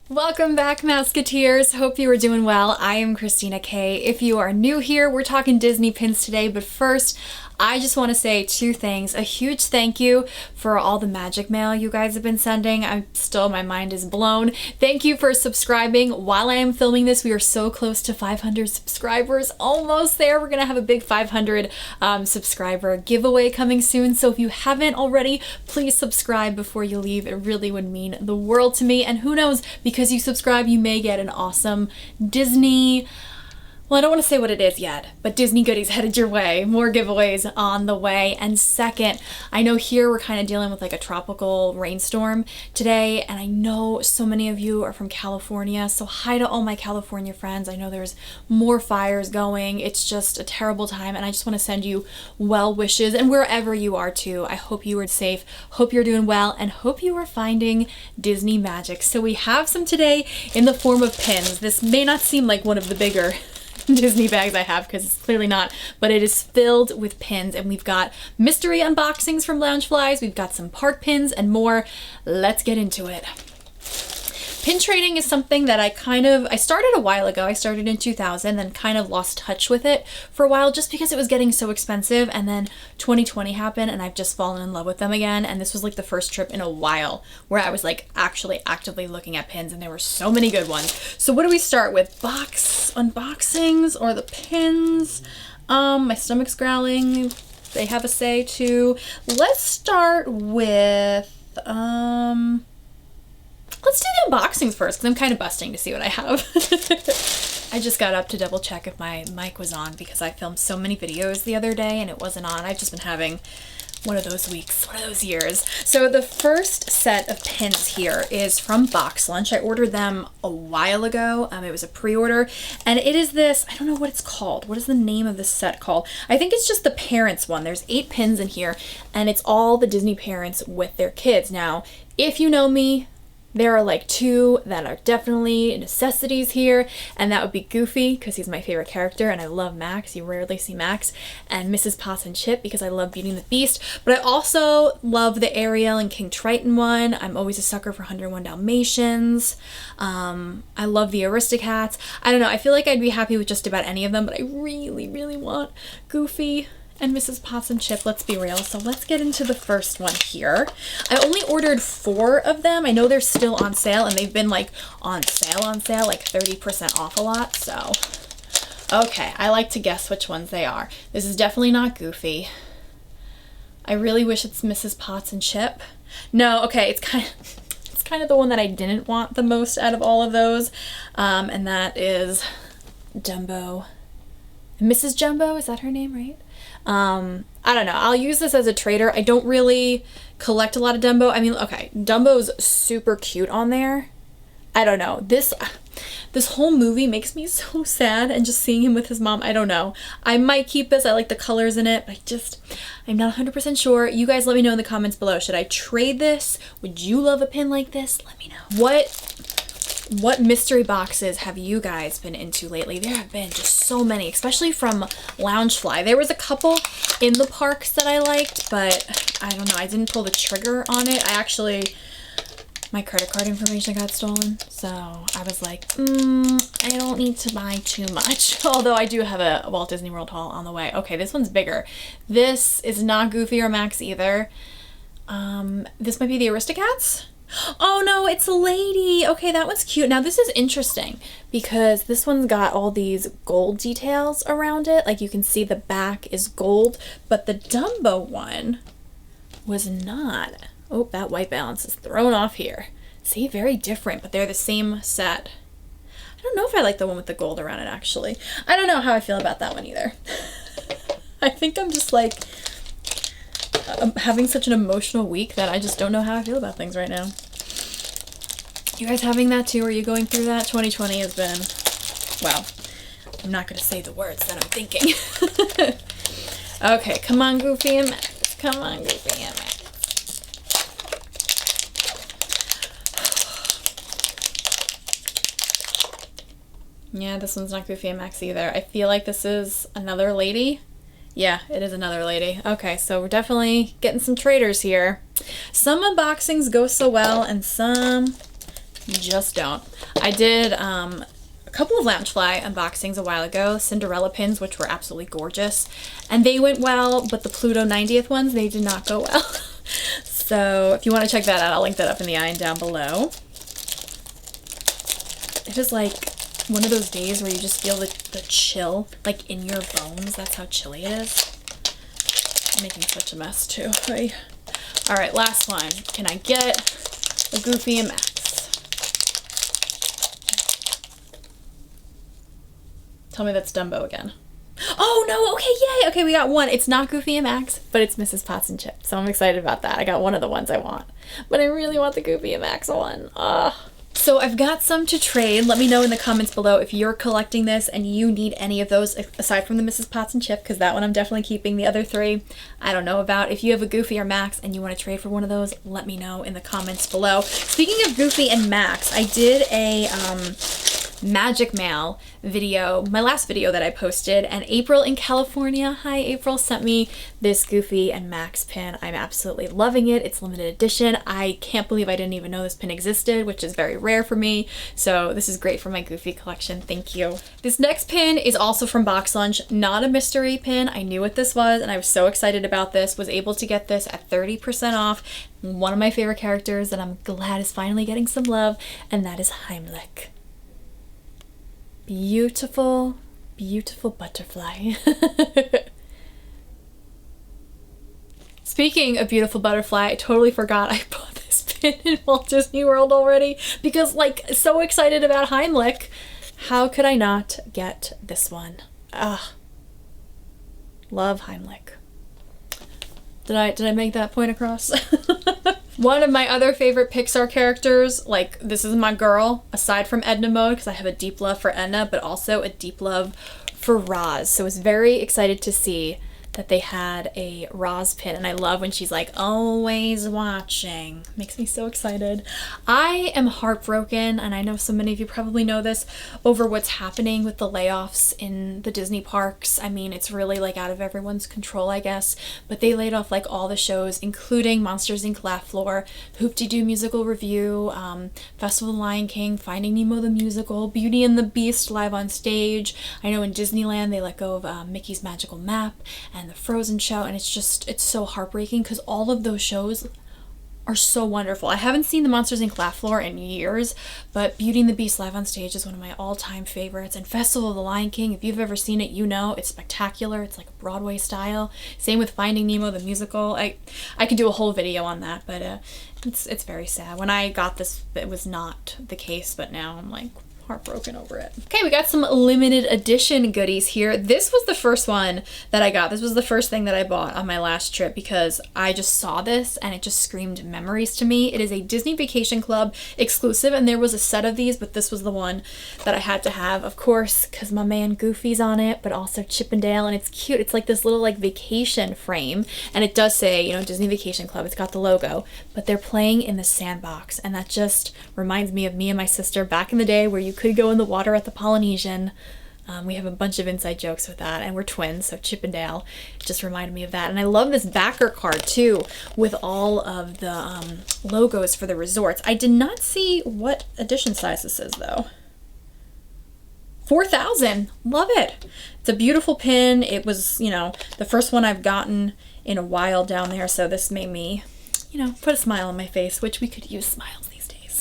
Welcome back, Mouseketeers. Hope you are doing well. I am Christina K. If you are new here, we're talking Disney pins today, but first, I just want to say two things. A huge thank you for all the magic mail you guys have been sending. My mind is blown. Thank you for subscribing. While I am filming this, we are so close to 500 subscribers. Almost there. We're going to have a big 500 subscriber giveaway coming soon. So if you haven't already, please subscribe before you leave. It really would mean the world to me. And who knows, because you subscribe, you may get an awesome Disney... Well, I don't want to say what it is yet, but Disney goodies headed your way. More giveaways on the way. And second, I know here we're kind of dealing with like a tropical rainstorm today, and I know so many of you are from California, so hi to all my California friends. I know there's more fires going. It's just a terrible time, and I just want to send you well wishes, and wherever you are too. I hope you are safe, hope you're doing well, and hope you are finding Disney magic. So we have some today in the form of pins. This may not seem like one of the bigger Disney bags I have because it's clearly not, but it is filled with pins, and we've got mystery unboxings from Loungeflies, we've got some park pins and more. Let's get into it. Pin trading is something that I started a while ago. I started in 2000, then kind of lost touch with it for a while just because it was getting so expensive, and then 2020 happened and I've just fallen in love with them again, and this was like the first trip in a while where I was like actually actively looking at pins, and there were so many good ones. So what do we start with? Box unboxings or the pins? My stomach's growling. They have a say too. Let's start with let's do the unboxings first, because I'm kind of busting to see what I have. I just got up to double check if my mic was on because I filmed so many videos the other day and it wasn't on. I've just been having one of those weeks, one of those years. So the first set of pins here is from Box Lunch. I ordered them a while ago. It was a pre-order, and it is this, I don't know what it's called. What is the name of this set called? I think it's just the parents one. There's 8 pins in here, and it's all the Disney parents with their kids. Now, if you know me, there are like 2 that are definitely necessities here, and that would be Goofy, because he's my favorite character, and I love Max. You rarely see Max. And Mrs. Potts and Chip, because I love Beauty and the Beast. But I also love the Ariel and King Triton one. I'm always a sucker for 101 Dalmatians. I love the Aristocats. I don't know, I feel like I'd be happy with just about any of them, but I really, really want Goofy and Mrs. Potts and Chip, let's be real. So let's get into the first one here. I only ordered 4 of them. I know they're still on sale, and they've been like on sale, like 30% off a lot. So, okay, I like to guess which ones they are. This is definitely not Goofy. I really wish it's Mrs. Potts and Chip. No, okay, it's kind of the one that I didn't want the most out of all of those. And that is Dumbo. Mrs. Jumbo, is that her name, right? I don't know. I'll use this as a trader. I don't really collect a lot of Dumbo. I mean, okay, Dumbo's super cute on there. I don't know. This whole movie makes me so sad, and just seeing him with his mom, I don't know. I might keep this. I like the colors in it, but I'm not 100% sure. You guys let me know in the comments below. Should I trade this? Would you love a pin like this? Let me know. What mystery boxes have you guys been into lately? There have been just so many, especially from Loungefly. There was a couple in the parks that I liked, but I don't know, I didn't pull the trigger on it. My credit card information got stolen, so I was like, I don't need to buy too much. Although I do have a Walt Disney World haul on the way. Okay, this one's bigger. This is not Goofy or Max either. This might be the Aristocats? Oh no, it's a lady. Okay, that one's cute. Now this is interesting because this one's got all these gold details around it. Like you can see the back is gold, but the Dumbo one was not. Oh, that white balance is thrown off here. See, very different, but they're the same set. I don't know if I like the one with the gold around it, actually. I don't know how I feel about that one either. I think I'm just like having such an emotional week that I just don't know how I feel about things right now. You guys having that too? Are you going through that? 2020 has been, well, I'm not going to say the words that I'm thinking. Okay, come on, Goofy and Max. Come on, Goofy and Max. Yeah, this one's not Goofy and Max either. I feel like this is another lady. Yeah, it is another lady. Okay, so we're definitely getting some traders here. Some unboxings go so well, and some Just don't. I did a couple of Loungefly unboxings a while ago, Cinderella pins, which were absolutely gorgeous, and they went well, but the Pluto 90th ones, they did not go well. So if you want to check that out, I'll link that up in the eye and down below. It is like one of those days where you just feel the chill, like in your bones. That's how chilly it is. I'm making such a mess too. All right, last one. Can I get a Goofy and Max? Tell me that's Dumbo again. Oh no, okay, yay! Okay, we got one. It's not Goofy and Max, but it's Mrs. Potts and Chip. So I'm excited about that. I got one of the ones I want. But I really want the Goofy and Max one. So I've got some to trade. Let me know in the comments below if you're collecting this and you need any of those aside from the Mrs. Potts and Chip, because that one I'm definitely keeping. The other three, I don't know about. If you have a Goofy or Max and you want to trade for one of those, let me know in the comments below. Speaking of Goofy and Max, I did a Magic Mail video, my last video that I posted, and April in California, hi April, sent me this Goofy and Max pin. I'm absolutely loving it. It's limited edition. I can't believe I didn't even know this pin existed, which is very rare for me. So this is great for my Goofy collection. Thank you. This next pin is also from Box Lunch, not a mystery pin. I knew what this was and I was so excited about this. Was able to get this at 30% off. One of my favorite characters that I'm glad is finally getting some love, and that is Heimlich. Beautiful, beautiful butterfly. Speaking of beautiful butterfly, I totally forgot I bought this pin in Walt Disney World already because, like, so excited about Heimlich. How could I not get this one? Love Heimlich. Did I make that point across? One of my other favorite Pixar characters, like, this is my girl, aside from Edna Mode, because I have a deep love for Edna, but also a deep love for Roz. So I was very excited to see that they had a Roz pin, and I love when she's like, always watching. Makes me so excited. I am heartbroken, and I know so many of you probably know this, over what's happening with the layoffs in the Disney parks. I mean, it's really like out of everyone's control, I guess, but they laid off like all the shows, including Monsters, Inc. Laugh Floor, Hoop-Dee-Doo Musical Review, Festival of the Lion King, Finding Nemo the Musical, Beauty and the Beast live on stage. I know in Disneyland they let go of Mickey's Magical Map and the Frozen show, and it's so heartbreaking because all of those shows are so wonderful. I haven't seen the Monsters, Inc. Laugh Floor in years, but Beauty and the Beast live on stage is one of my all-time favorites, and Festival of the Lion King, if you've ever seen it, you know it's spectacular. It's like a Broadway style. Same with Finding Nemo the musical. I could do a whole video on that, but it's very sad. When I got this, it was not the case, but now I'm like heartbroken over it. Okay, we got some limited edition goodies here. This was the first one that I got. This was the first thing that I bought on my last trip because I just saw this and it just screamed memories to me. It is a Disney Vacation Club exclusive, and there was a set of these, but this was the one that I had to have, of course, because my man Goofy's on it, but also Chip and Dale, and it's cute. It's like this little like vacation frame, and it does say, you know, Disney Vacation Club. It's got the logo, but they're playing in the sandbox, and that just reminds me of me and my sister back in the day where you could go in the water at the Polynesian. We have a bunch of inside jokes with that, and we're twins, so Chip and Dale just reminded me of that. And I love this backer card too with all of the logos for the resorts. I did not see what edition size this is though. 4,000. Love it. It's a beautiful pin. It was, you know, the first one I've gotten in a while down there, so this made me, you know, put a smile on my face, which we could use smiles.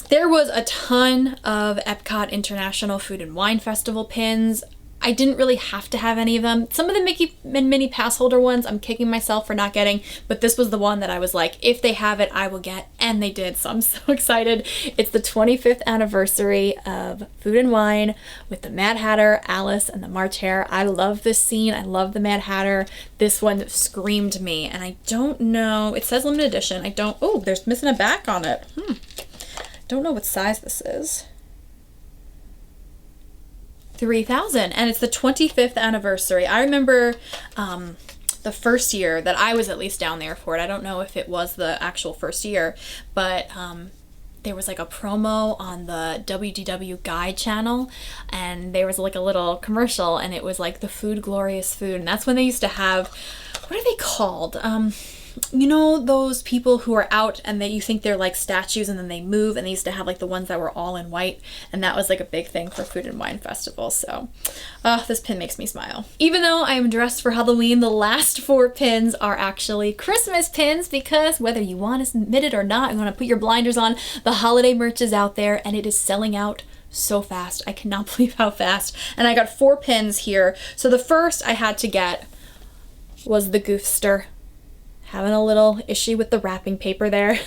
There was a ton of Epcot International Food and Wine Festival pins. I didn't really have to have any of them. Some of the Mickey and Minnie pass holder ones I'm kicking myself for not getting, but this was the one that I was like, if they have it, I will get, and they did, so I'm so excited. It's the 25th anniversary of Food and Wine with the Mad Hatter, Alice, and the March Hare. I love this scene. I love the Mad Hatter. This one screamed me, and I don't know, it says limited edition. Oh, there's missing a back on it. Don't know what size this is. 3,000, and it's the 25th anniversary. I remember the first year that I was at least down there for it. I don't know if it was the actual first year, but there was like a promo on the WDW Guide channel, and there was like a little commercial, and it was like the food, glorious food, and that's when they used to have, what are they called? you know those people who are out and you think they're like statues and then they move, and they used to have like the ones that were all in white, and that was like a big thing for Food and Wine Festival. So this pin makes me smile. Even though I am dressed for Halloween, the last 4 pins are actually Christmas pins, because whether you want to admit it or not, you want to put your blinders on, the holiday merch is out there and it is selling out so fast. I cannot believe how fast. And I got 4 pins here. So the first I had to get was the Goofster. Having a little issue with the wrapping paper there.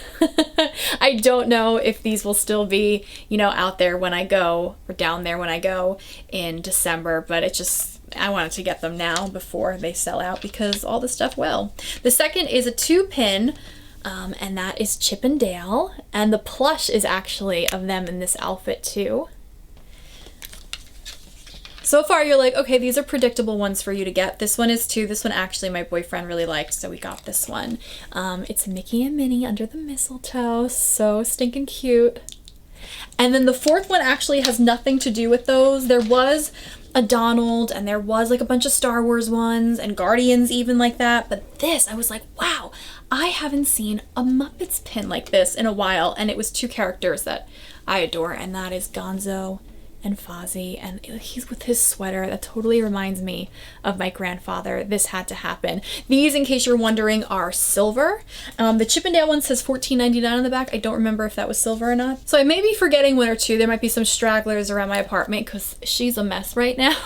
I don't know if these will still be, you know, out there when I go, or down there when I go in December, but it just, I wanted to get them now before they sell out, because all the stuff will. The second is a 2-pin, and that is Chip and Dale, and the plush is actually of them in this outfit too. So far you're like, okay, these are predictable ones for you to get. This one is too. This one actually my boyfriend really liked, so we got this one. It's Mickey and Minnie under the mistletoe. So stinking cute. And then the 4th one actually has nothing to do with those. There was a Donald, and there was like a bunch of Star Wars ones, and Guardians even like that. But this, I was like, wow, I haven't seen a Muppets pin like this in a while. And it was 2 characters that I adore, and that is Gonzo and Fozzie, and he's with his sweater. That totally reminds me of my grandfather. This had to happen. These, in case you're wondering, are silver. The Chip and Dale one says $14.99 on the back. I don't remember if that was silver or not. So I may be forgetting 1 or 2. There might be some stragglers around my apartment because she's a mess right now.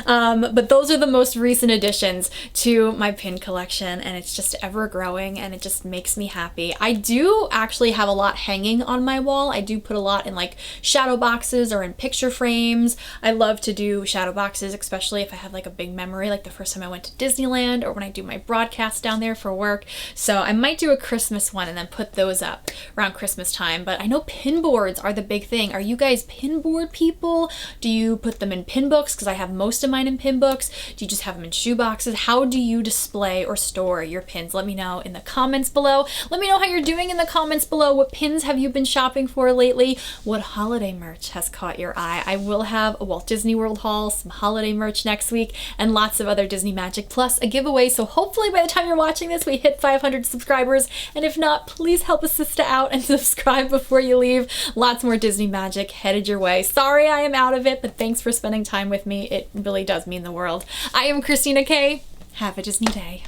But those are the most recent additions to my pin collection, and it's just ever growing, and it just makes me happy. I do actually have a lot hanging on my wall. I do put a lot in like shadow boxes or in picture frames. I love to do shadow boxes, especially if I have like a big memory, like the first time I went to Disneyland, or when I do my broadcasts down there for work. So I might do a Christmas one and then put those up around Christmas time. But I know pin boards are the big thing. Are you guys pin board people? Do you put them in pin books? Because I have most of mine in pin books. Do you just have them in shoe boxes? How do you display or store your pins? Let me know in the comments below. Let me know how you're doing in the comments below. What pins have you been shopping for lately? What holiday merch has caught your eye? I will have a Walt Disney World haul, some holiday merch next week, and lots of other Disney magic, plus a giveaway. So hopefully by the time you're watching this, we hit 500 subscribers. And if not, please help a sister out and subscribe before you leave. Lots more Disney magic headed your way. Sorry I am out of it, but thanks for spending time with me. It really does mean the world. I am Christina K. Have a Disney day.